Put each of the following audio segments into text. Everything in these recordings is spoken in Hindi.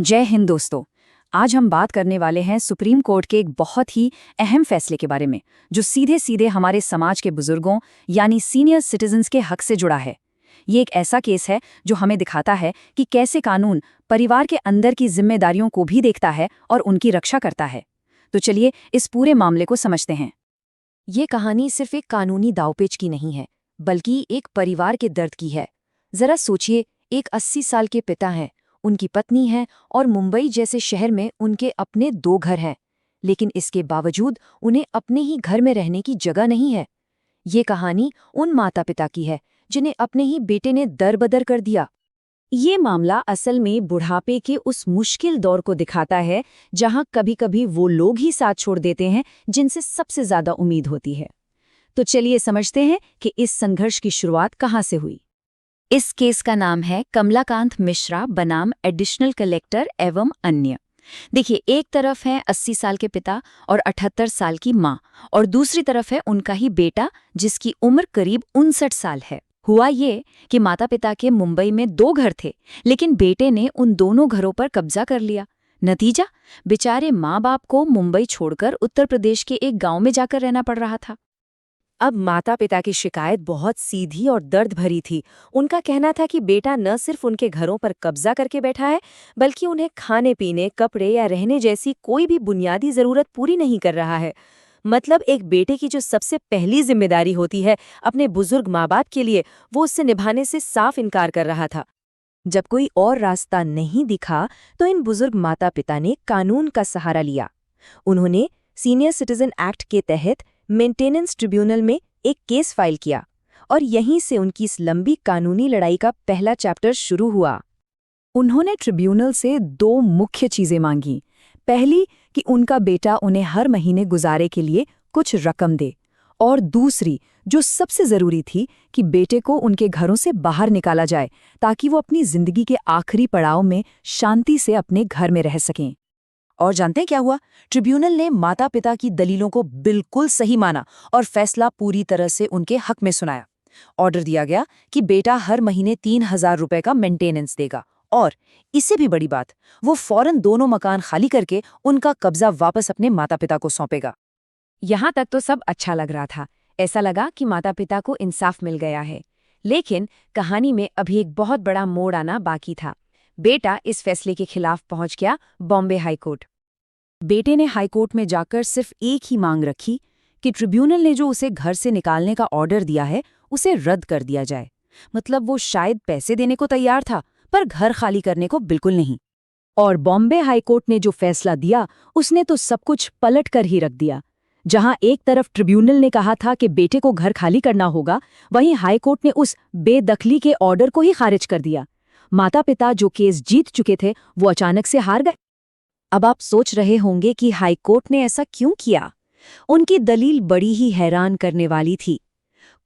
जय हिंद दोस्तों। आज हम बात करने वाले हैं सुप्रीम कोर्ट के एक बहुत ही अहम फैसले के बारे में, जो सीधे सीधे हमारे समाज के बुजुर्गों यानी सीनियर सिटीजन्स के हक से जुड़ा है। ये एक ऐसा केस है जो हमें दिखाता है कि कैसे कानून परिवार के अंदर की जिम्मेदारियों को भी देखता है और उनकी रक्षा करता है। तो चलिए इस पूरे मामले को समझते हैं। ये कहानी सिर्फ एक कानूनी दांवपेच की नहीं है, बल्कि एक परिवार के दर्द की है। जरा सोचिए, एक 80 साल के पिता हैं, उनकी पत्नी है और मुंबई जैसे शहर में उनके अपने 2 घर हैं, लेकिन इसके बावजूद उन्हें अपने ही घर में रहने की जगह नहीं है। ये कहानी उन माता पिता की है जिन्हें अपने ही बेटे ने दरबदर कर दिया। ये मामला असल में बुढ़ापे के उस मुश्किल दौर को दिखाता है जहां कभी-कभी वो लोग ही साथ छोड़ देते हैं जिनसे सबसे ज्यादा उम्मीद होती है। तो चलिए समझते हैं कि इस संघर्ष की शुरुआत कहां से हुई। इस केस का नाम है कमलाकांत मिश्रा बनाम एडिशनल कलेक्टर एवं अन्य। देखिए, एक तरफ है 80 साल के पिता और 78 साल की माँ, और दूसरी तरफ है उनका ही बेटा जिसकी उम्र करीब 59 साल है। हुआ ये कि माता पिता के मुंबई में 2 घर थे, लेकिन बेटे ने उन दोनों घरों पर कब्जा कर लिया। नतीजा, बेचारे माँ बाप को मुंबई छोड़कर उत्तर प्रदेश के एक गांव में जाकर रहना पड़ रहा था। अब माता पिता की शिकायत बहुत सीधी और दर्द भरी थी। उनका कहना था कि बेटा न सिर्फ उनके घरों पर कब्जा करके बैठा है, बल्कि उन्हें खाने पीने, कपड़े या रहने जैसी कोई भी बुनियादी जरूरत पूरी नहीं कर रहा है। मतलब एक बेटे की जो सबसे पहली जिम्मेदारी होती है अपने बुजुर्ग माँ बाप के लिए, वो उससे निभाने से साफ इनकार कर रहा था। जब कोई और रास्ता नहीं दिखा तो इन बुजुर्ग माता पिता ने कानून का सहारा लिया। उन्होंने सीनियर सिटीजन एक्ट के तहत मेंटेनेंस ट्रिब्यूनल में एक केस फाइल किया, और यहीं से उनकी इस लंबी कानूनी लड़ाई का पहला चैप्टर शुरू हुआ। उन्होंने ट्रिब्यूनल से 2 मुख्य चीजें मांगी। पहली कि उनका बेटा उन्हें हर महीने गुजारे के लिए कुछ रकम दे, और दूसरी, जो सबसे जरूरी थी, कि बेटे को उनके घरों से बाहर निकाला जाए ताकि वो अपनी जिंदगी के आखिरी पड़ाव में शांति से अपने घर में रह सकें। और जानते हैं क्या हुआ? ट्रिब्यूनल ने माता पिता की दलीलों को बिल्कुल सही माना और फैसला पूरी तरह से उनके हक में सुनाया। ऑर्डर दिया गया कि बेटा हर महीने 3,000 रुपए का मेंटेनेंस देगा, और इससे भी बड़ी बात, वो फौरन दोनों मकान खाली करके उनका कब्जा वापस अपने माता पिता को सौंपेगा। यहाँ तक तो सब अच्छा लग रहा था। ऐसा लगा कि माता पिता को इंसाफ मिल गया है। लेकिन कहानी में अभी एक बहुत बड़ा मोड़ आना बाकी था। बेटा इस फैसले के खिलाफ पहुंच गया बॉम्बे हाईकोर्ट। बेटे ने हाईकोर्ट में जाकर सिर्फ एक ही मांग रखी कि ट्रिब्यूनल ने जो उसे घर से निकालने का ऑर्डर दिया है उसे रद्द कर दिया जाए। मतलब वो शायद पैसे देने को तैयार था, पर घर खाली करने को बिल्कुल नहीं। और बॉम्बे हाईकोर्ट ने जो फैसला दिया उसने तो सब कुछ पलट कर ही रख दिया। जहां एक तरफ ट्रिब्यूनल ने कहा था कि बेटे को घर खाली करना होगा, वहीं हाईकोर्ट ने उस बेदखली के ऑर्डर को ही खारिज कर दिया। माता पिता जो केस जीत चुके थे वो अचानक से हार गए। अब आप सोच रहे होंगे कि हाईकोर्ट ने ऐसा क्यों किया। उनकी दलील बड़ी ही हैरान करने वाली थी।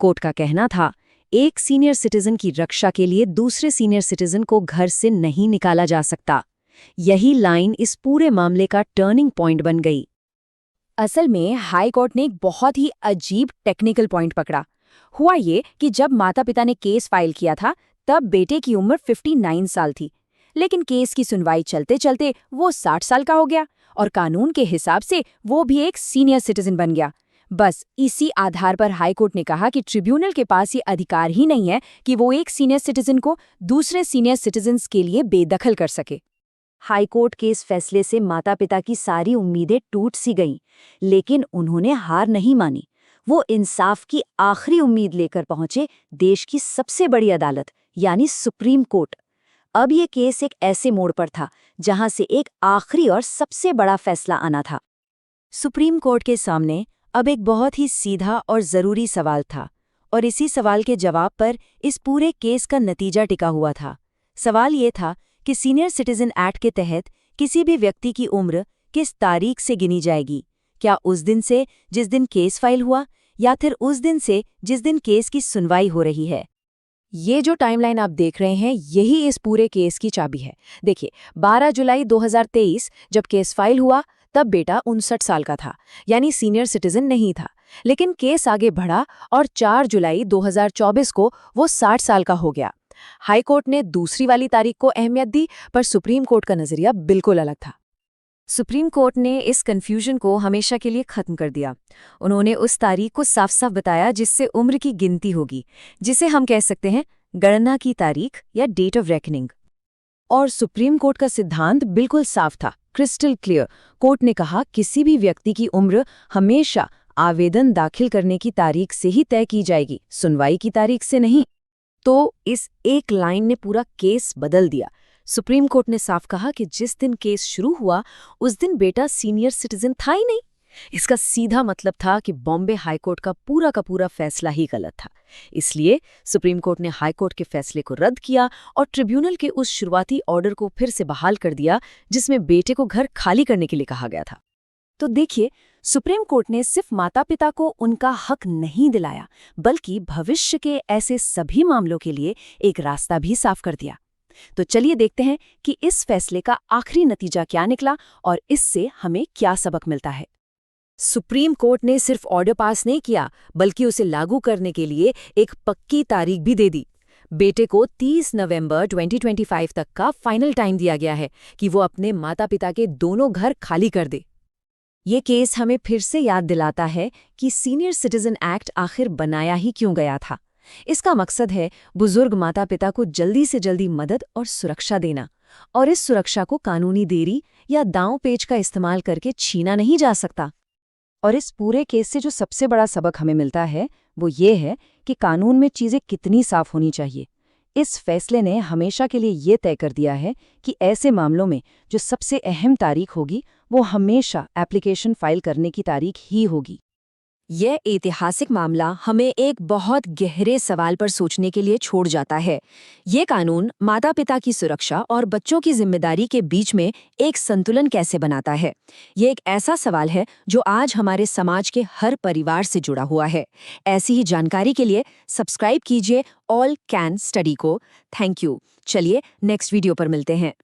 कोर्ट का कहना था, एक सीनियर सिटीजन की रक्षा के लिए दूसरे सीनियर सिटीजन को घर से नहीं निकाला जा सकता। यही लाइन इस पूरे मामले का टर्निंग पॉइंट बन गई। असल में हाई कोर्ट ने एक बहुत ही अजीब टेक्निकल पॉइंट पकड़ा। हुआ ये कि जब माता पिता ने केस फाइल किया था तब बेटे की उम्र 59 साल थी, लेकिन केस की सुनवाई चलते चलते वो 60 साल का हो गया, और कानून के हिसाब से वो भी एक सीनियर सिटीजन बन गया। बस इसी आधार पर हाईकोर्ट ने कहा कि ट्रिब्यूनल के पास ये अधिकार ही नहीं है कि वो एक सीनियर सिटीजन को दूसरे सीनियर सिटीजन्स के लिए बेदखल कर सके। हाईकोर्ट के इस फैसले से माता पिता की सारी उम्मीदें टूट सी गईं, लेकिन उन्होंने हार नहीं मानी। वो इंसाफ की आखिरी उम्मीद लेकर पहुंचे देश की सबसे बड़ी अदालत यानी सुप्रीम कोर्ट। अब ये केस एक ऐसे मोड़ पर था जहां से एक आखिरी और सबसे बड़ा फैसला आना था। सुप्रीम कोर्ट के सामने अब एक बहुत ही सीधा और जरूरी सवाल था, और इसी सवाल के जवाब पर इस पूरे केस का नतीजा टिका हुआ था। सवाल ये था कि सीनियर सिटीजन एक्ट के तहत किसी भी व्यक्ति की उम्र किस तारीख से गिनी जाएगी? क्या उस दिन से जिस दिन केस फाइल हुआ, या फिर उस दिन से जिस दिन केस की सुनवाई हो रही है? ये जो टाइमलाइन आप देख रहे हैं, यही इस पूरे केस की चाबी है। देखिए, 12 जुलाई 2023 जब केस फाइल हुआ तब बेटा 59 साल का था, यानी सीनियर सिटीजन नहीं था। लेकिन केस आगे बढ़ा और 4 जुलाई 2024 को वो 60 साल का हो गया। हाई कोर्ट ने दूसरी वाली तारीख को अहमियत दी, पर सुप्रीम कोर्ट का नजरिया बिल्कुल अलग था। सुप्रीम कोर्ट ने इस कन्फ्यूजन को हमेशा के लिए खत्म कर दिया। उन्होंने उस तारीख को साफ साफ बताया जिससे उम्र की गिनती होगी, जिसे हम कह सकते हैं गणना की तारीख या डेट ऑफ रेकनिंग। और सुप्रीम कोर्ट का सिद्धांत बिल्कुल साफ था, क्रिस्टल क्लियर। कोर्ट ने कहा किसी भी व्यक्ति की उम्र हमेशा आवेदन दाखिल करने की तारीख से ही तय की जाएगी, सुनवाई की तारीख से नहीं। तो इस एक लाइन ने पूरा केस बदल दिया। सुप्रीम कोर्ट ने साफ कहा कि जिस दिन केस शुरू हुआ उस दिन बेटा सीनियर सिटीजन था ही नहीं। इसका सीधा मतलब था कि बॉम्बे हाई कोर्ट का पूरा फैसला ही गलत था। इसलिए सुप्रीम कोर्ट ने हाई कोर्ट के फैसले को रद्द किया और ट्रिब्यूनल के उस शुरुआती ऑर्डर को फिर से बहाल कर दिया जिसमें बेटे को घर खाली करने के लिए कहा गया था। तो देखिए, सुप्रीम कोर्ट ने सिर्फ माता-पिता को उनका हक नहीं दिलाया, बल्कि भविष्य के ऐसे सभी मामलों के लिए एक रास्ता भी साफ कर दिया। तो चलिए देखते हैं कि इस फैसले का आखिरी नतीजा क्या निकला और इससे हमें क्या सबक मिलता है। सुप्रीम कोर्ट ने सिर्फ ऑर्डर पास नहीं किया, बल्कि उसे लागू करने के लिए एक पक्की तारीख भी दे दी। बेटे को 30 नवंबर 2025 तक का फाइनल टाइम दिया गया है कि वो अपने माता-पिता के दोनों घर खाली कर दे। ये केस हमें फिर से याद दिलाता है कि सीनियर सिटीजन एक्ट आखिर बनाया ही क्यों गया था। इसका मकसद है बुजुर्ग माता-पिता को जल्दी से जल्दी मदद और सुरक्षा देना, और इस सुरक्षा को कानूनी देरी या दांव पेच का इस्तेमाल करके छीना नहीं जा सकता। और इस पूरे केस से जो सबसे बड़ा सबक हमें मिलता है वो ये है कि कानून में चीज़ें कितनी साफ होनी चाहिए। इस फैसले ने हमेशा के लिए ये तय कर दिया है कि ऐसे मामलों में जो सबसे अहम तारीख होगी वो हमेशा एप्लीकेशन फाइल करने की तारीख ही होगी। यह ऐतिहासिक मामला हमें एक बहुत गहरे सवाल पर सोचने के लिए छोड़ जाता है। ये कानून माता-पिता की सुरक्षा और बच्चों की जिम्मेदारी के बीच में एक संतुलन कैसे बनाता है? ये एक ऐसा सवाल है जो आज हमारे समाज के हर परिवार से जुड़ा हुआ है। ऐसी ही जानकारी के लिए सब्सक्राइब कीजिए ऑल कैन स्टडी को। Thank you. चलिए नेक्स्ट वीडियो पर मिलते हैं।